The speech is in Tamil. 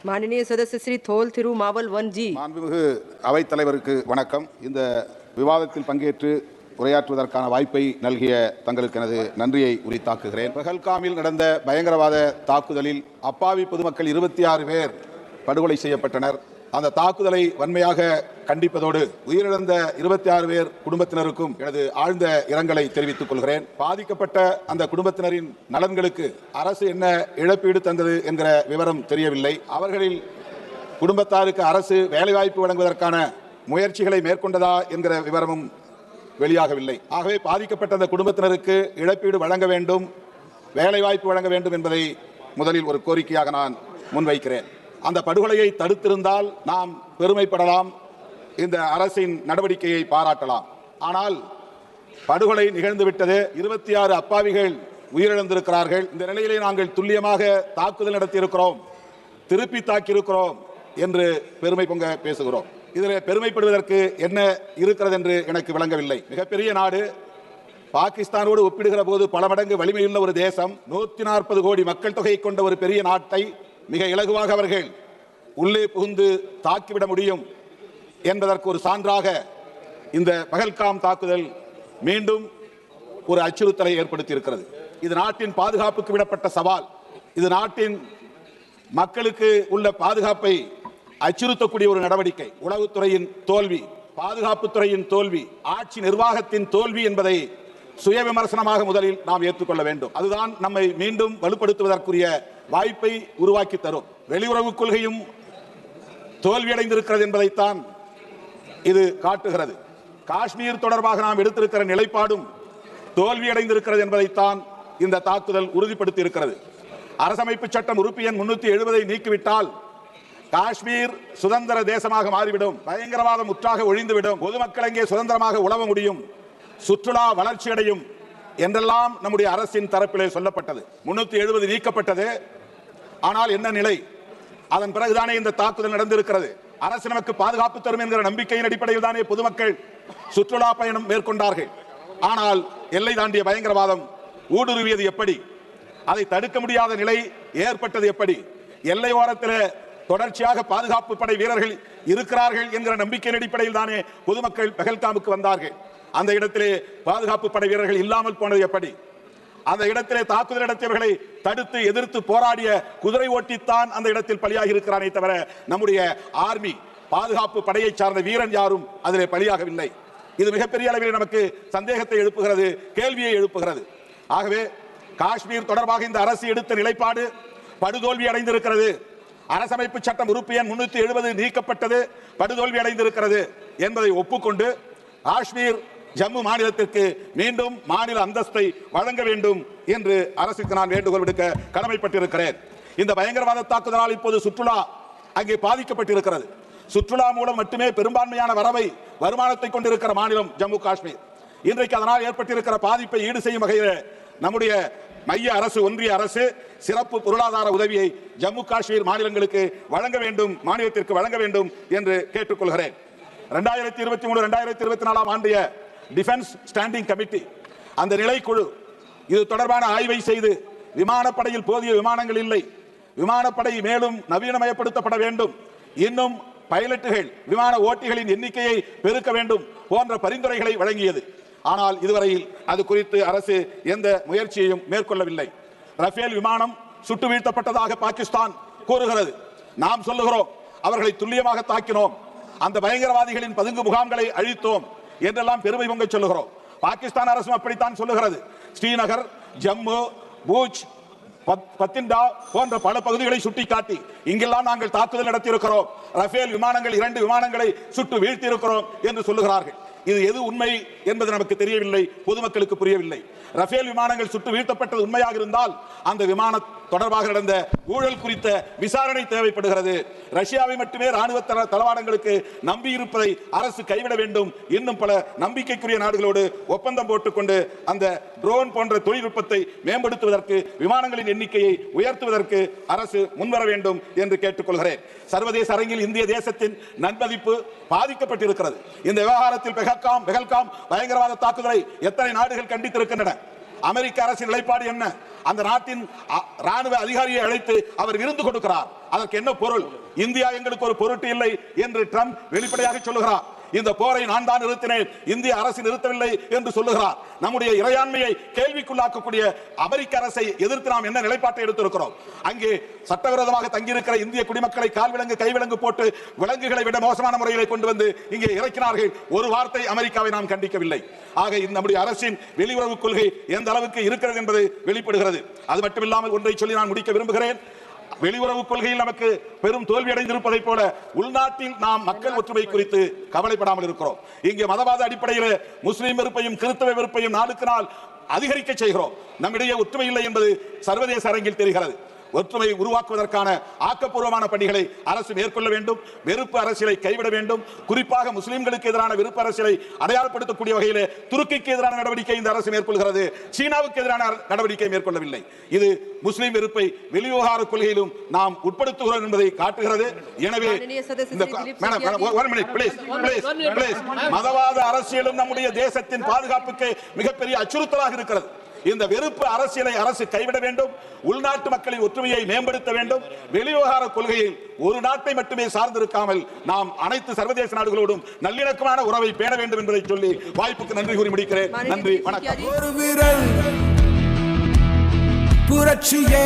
माननीय सदस्य श्री थोल थिरु मावल वन जी। மாண்புமிகு அவைத் தலைவருக்கு வணக்கம். இந்த விவாதத்தில் பங்கேற்று உரையாற்றுவதற்கான வாய்ப்பை நல்கிய தங்களுக்கு எனது நன்றியை உரித்தாக்குகிறேன். பஹல்காமில் நடந்த பயங்கரவாத தாக்குதலில் அப்பாவி பொதுமக்கள் 26 பேர் படுகொலை செய்யப்பட்டனர். அந்த தாக்குதலை வன்மையாக கண்டிப்பதோடு உயிரிழந்த 26 பேர் குடும்பத்தினருக்கும் எனது ஆழ்ந்த இரங்கலை தெரிவித்துக் கொள்கிறேன். பாதிக்கப்பட்ட அந்த குடும்பத்தினரின் நலன்களுக்கு அரசு என்ன இழப்பீடு தந்தது என்கிற விவரம் தெரியவில்லை. அவர்களில் குடும்பத்தாருக்கு அரசு வேலைவாய்ப்பு வழங்குவதற்கான முயற்சிகளை மேற்கொண்டதா என்கிற விவரமும் வெளியாகவில்லை. ஆகவே பாதிக்கப்பட்ட அந்த குடும்பத்தினருக்கு இழப்பீடு வழங்க வேண்டும், வேலைவாய்ப்பு வழங்க வேண்டும் என்பதை முதலில் ஒரு கோரிக்கையாக நான் முன்வைக்கிறேன். அந்த படுகொலையை தடுத்திருந்தால் நாம் பெருமைப்படலாம், இந்த அரசின் நடவடிக்கையை பாராட்டலாம். ஆனால் படுகொலை நிகழ்ந்துவிட்டது, 26 அப்பாவிகள் உயிரிழந்திருக்கிறார்கள். இந்த நிலையிலே நாங்கள் துல்லியமாக தாக்குதல் நடத்தியிருக்கிறோம், திருப்பி தாக்கியிருக்கிறோம் என்று பெருமை பொங்க பேசுகிறோம். இதில் பெருமைப்படுவதற்கு என்ன இருக்கிறது என்று எனக்கு விளங்கவில்லை. மிகப்பெரிய நாடு, பாகிஸ்தானோடு ஒப்பிடுகிற போது பல மடங்கு வலிமையுள்ள ஒரு தேசம், 140 கோடி மக்கள் தொகை கொண்ட ஒரு பெரிய நாட்டை மிக இலகுவாக அவர்கள் உள்ளே புகுந்து தாக்கிவிட முடியும் என்பதற்கு ஒரு சான்றாக இந்த பஹல்காம் தாக்குதல் மீண்டும் ஒரு அச்சுறுத்தலை ஏற்படுத்தி இருக்கிறது. இது நாட்டின் பாதுகாப்புக்கு விடப்பட்ட சவால். இது நாட்டின் மக்களுக்கு உள்ள பாதுகாப்பை அச்சுறுத்தக்கூடிய ஒரு நடவடிக்கை. உளவுத்துறையின் தோல்வி, பாதுகாப்புத்துறையின் தோல்வி, ஆட்சி நிர்வாகத்தின் தோல்வி என்பதை சுய விமர்சனமாக முதலில் நாம் ஏற்றுக்கொள்ள வேண்டும். அதுதான் நம்மை மீண்டும் வலுப்படுத்துவதற்குரிய வாய்ப்பை உருவாக்கி தரும். வெளியுறவு கொள்கையும் தோல்வியடைந்திருக்கிறது என்பதைத்தான் இது காட்டுகிறது. காஷ்மீர் தொடர்பாக நாம் எடுத்திருக்கிற நிலைப்பாடும் தோல்வியடைந்திருக்கிறது என்பதைத்தான் இந்த தாக்குதல் உறுதிப்படுத்தி இருக்கிறது. அரசமைப்பு சட்டம் உறுப்பு எண் 370 நீக்கிவிட்டால் காஷ்மீர் சுதந்திர தேசமாக மாறிவிடும், பயங்கரவாதம் முற்றாக ஒழிந்துவிடும், பொதுமக்கள் அங்கே சுதந்திரமாக உழவ முடியும், சுற்றுலா வளர்ச்சி அடையும் என்றெல்லாம் நம்முடைய அரசின் தரப்பிலே சொல்லப்பட்டது. 370 நீக்கப்பட்டது. ஆனால் என்ன நிலை? அதன் பிறகுதானே இந்த தாக்குதல் நடந்திருக்கிறது. அரசு நமக்கு பாதுகாப்பு தரும் என்கிற நம்பிக்கையின் அடிப்படையில் தானே பொதுமக்கள் சுற்றுலா பயணம் மேற்கொண்டார்கள். ஆனால் எல்லை தாண்டிய பயங்கரவாதம் ஊடுருவியது எப்படி? அதை தடுக்க முடியாத நிலை ஏற்பட்டது எப்படி? எல்லை ஓரத்தில் தொடர்ச்சியாக பாதுகாப்பு படை வீரர்கள் இருக்கிறார்கள் என்கிற நம்பிக்கையின் அடிப்படையில் தானே பொதுமக்கள் பஹல்காமுக்கு வந்தார்கள். அந்த இடத்திலே பாதுகாப்பு படை வீரர்கள் இல்லாமல் போனது எப்படி? அந்த இடத்திலே தாக்குதல் நடத்தியவர்களை தடுத்து எதிர்த்து போராடிய குதிரை ஓட்டித்தான் அந்த இடத்தில் பலியாகி இருக்கிறானே தவிர நம்முடைய ஆர்மி பாதுகாப்பு படையை சார்ந்த வீரன் யாரும் அதிலே பலியாகவில்லை. இது மிகப்பெரிய அளவில் நமக்கு சந்தேகத்தை எழுப்புகிறது, கேள்வியை எழுப்புகிறது. ஆகவே காஷ்மீர் தொடர்பாக இந்த அரசு எடுத்த நிலைப்பாடு படுதோல்வி அடைந்திருக்கிறது. அரசமைப்பு சட்டம் உறுப்பு எண் 370 நீக்கப்பட்டது, படுதோல்வி அடைந்திருக்கிறது என்பதை ஒப்புக்கொண்டு காஷ்மீர் ஜம்மு மாநிலத்திற்கு மீண்டும் மாநில அந்தஸ்தை வழங்க வேண்டும் என்று அரசுக்கு நான் வேண்டுகோள் விடுக்க கடமைப்பட்டிருக்கிறேன். இந்த பயங்கரவாத தாக்குதலால் இப்போது சுற்றுலா அங்கே பாதிக்கப்பட்டிருக்கிறது. சுற்றுலா மூலம் மட்டுமே பெரும்பான்மையான வருமானத்தை கொண்டிருக்கிற மாநிலம் ஜம்மு காஷ்மீர். இன்றைக்கு அதனால் ஏற்பட்டிருக்கிற பாதிப்பை ஈடு செய்யும் வகையில் நம்முடைய மைய அரசு, ஒன்றிய அரசு சிறப்பு பொருளாதார உதவியை ஜம்மு காஷ்மீர் மாநிலங்களுக்கு வழங்க வேண்டும், மாநிலத்திற்கு வழங்க வேண்டும் என்று கேட்டுக்கொள்கிறேன். 2023-2024 ஆண்டிய டிஃபென்ஸ் ஸ்டாண்டிங் கமிட்டி, அந்த நிலைக்குழு இது தொடர்பான ஆய்வை செய்து விமானப்படையில் போதிய விமானங்கள் இல்லை, விமானப்படை மேலும் நவீனமயப்படுத்தப்பட வேண்டும், இன்னும் பைலட்டுகள், விமான ஓட்டிகளின் எண்ணிக்கையை பெருக்க வேண்டும் போன்ற பரிந்துரைகளை வழங்கியது. ஆனால் இதுவரையில் அது குறித்து அரசு எந்த முயற்சியையும் மேற்கொள்ளவில்லை. ரஃபேல் விமானம் சுட்டு வீழ்த்தப்பட்டதாக பாகிஸ்தான் கூறுகிறது. நாம் சொல்லுகிறோம் அவர்களை துல்லியமாக தாக்கினோம், அந்த பயங்கரவாதிகளின் பதுங்கு முகாம்களை அழித்தோம் என்றெல்லாம் பெருமை பொங்க சொல்லுகிறோம். பாகிஸ்தான் அரசும் அப்படித்தான் சொல்லுகிறது. ஸ்ரீநகர், ஜம்மு, பூஜ், பத்திண்டா போன்ற பல பகுதிகளை சுட்டிக்காட்டி இங்கெல்லாம் நாங்கள் தாக்குதல் நடத்தியிருக்கிறோம், ரஃபேல் விமானங்கள் 2 விமானங்களை சுட்டு வீழ்த்தியிருக்கிறோம் என்று சொல்லுகிறார்கள். இது எது உண்மை என்பது நமக்கு தெரியவில்லை, பொதுமக்களுக்கு புரியவில்லை. ரஃபேல் விமானங்கள் சுட்டு வீழ்த்தப்பட்டது உண்மையாக இருந்தால் அந்த விமான தொடர்பாக நடந்த ஊழல் குறித்த விசாரணை தேவைப்படுகிறது. ரஷ்யாவை மட்டுமே ராணுவ தளவாடங்களுக்கு நம்பி இருப்பதை அரசு கைவிட வேண்டும். இன்னும் பல நம்பிக்கைக்குரிய நாடுகளோடு ஒப்பந்தம் போட்டுக்கொண்டு அந்த ட்ரோன் போன்ற தொழில்நுட்பத்தை மேம்படுத்துவதற்கு, விமானங்களின் எண்ணிக்கையை உயர்த்துவதற்கு அரசு முன்வர வேண்டும் என்று கேட்டுக்கொள்கிறேன். சர்வதேச அரங்கில் இந்திய தேசத்தின் நன்மதிப்பு பாதிக்கப்பட்டிருக்கிறது. இந்த விவகாரத்தில் பஹல்காம் பயங்கரவாத தாக்குதலை எத்தனை நாடுகள் கண்டித்திருக்கின்றன? அமெரிக்க அரசின் நிலைப்பாடு என்ன? அந்த நாட்டின் ராணுவ அதிகாரியை அழைத்து அவர் விருந்து கொடுக்கிறார். அதற்கு என்ன பொருள்? இந்தியா எங்களுக்கு ஒரு பொருட்டு இல்லை என்று ட்ரம்ப் வெளிப்படையாக சொல்லுகிறார். இந்த போரை நான் தான் நிறுத்தினேன், இந்திய அரசு நிறுத்தவில்லை என்று சொல்லுகிறார். நம்முடைய இறையாண்மையை கேள்விக்குள்ளாக்கக்கூடிய அமெரிக்க அரசை எதிர்த்து நாம் என்ன நிலைப்பாட்டை எடுத்திருக்கிறோம்? அங்கே சட்டவிரோதமாக தங்கியிருக்கிற இந்திய குடிமக்களை கால்விலங்கு கைவிலங்கு போட்டு விலங்குகளை விட மோசமான முறையிலே கொண்டு வந்து இங்கே இறக்கினார்கள். ஒரு வார்த்தை அமெரிக்காவை நாம் கண்டிக்கவில்லை. ஆக நம்முடைய அரசின் வெளியுறவு கொள்கை எந்த அளவுக்கு இருக்கிறது என்பது வெளிப்படுகிறது. அது மட்டுமில்லாமல் ஒன்றை சொல்லி நான் முடிக்க விரும்புகிறேன். வெளியுறவு கொள்கையில் நமக்கு பெரும் தோல்வி அடைந்திருப்பதை போல உள்நாட்டில் நாம் மக்கள் ஒற்றுமை குறித்து கவலைப்படாமல் இருக்கிறோம். இங்கே மதவாத அடிப்படையில் முஸ்லிம் வெறுப்பையும் கிறிஸ்தவ வெறுப்பையும் நாளுக்கு நாள் அதிகரிக்க செய்கிறோம். நம்மிடையே ஒற்றுமை இல்லை என்பது சர்வதேச அரங்கில் தெரிகிறது. ஒற்றுமையை உருவாக்குவதற்கான ஆக்கப்பூர்வமான பணிகளை அரசு மேற்கொள்ள வேண்டும். வெறுப்பு அரசியலை கைவிட வேண்டும். குறிப்பாக முஸ்லிம்களுக்கு எதிரான வெறுப்பு அரசியலை அடையாளப்படுத்தக்கூடிய வகையில் துருக்கிக்கு எதிரான நடவடிக்கை இந்த அரசு மேற்கொள்கிறது. சீனாவுக்கு எதிரான நடவடிக்கை மேற்கொள்ளவில்லை. இது முஸ்லிம் வெறுப்பை வெளிவிவகார கொள்கையிலும் நாம் உட்படுத்துகிறோம் என்பதை காட்டுகிறது. எனவே மதவாத அரசியலும் நம்முடைய தேசத்தின் பாதுகாப்புக்கு மிகப்பெரிய அச்சுறுத்தலாக இருக்கிறது. இந்த வெறுப்பு அரசியலை அரசு கைவிட வேண்டும். உள்நாட்டு மக்களின் ஒற்றுமையை மேம்படுத்த வேண்டும். வெளிவிவகார கொள்கையில் ஒரு நாட்டை மட்டுமே சார்ந்திருக்காமல் நாம் அனைத்து சர்வதேச நாடுகளோடும் நல்லிணக்கமான உறவை பேண வேண்டும் என்பதை சொல்லி வாய்ப்புக்கு நன்றி கூறி முடிக்கிறேன். நன்றி, வணக்கம். ஒரு விரல் புரட்சியே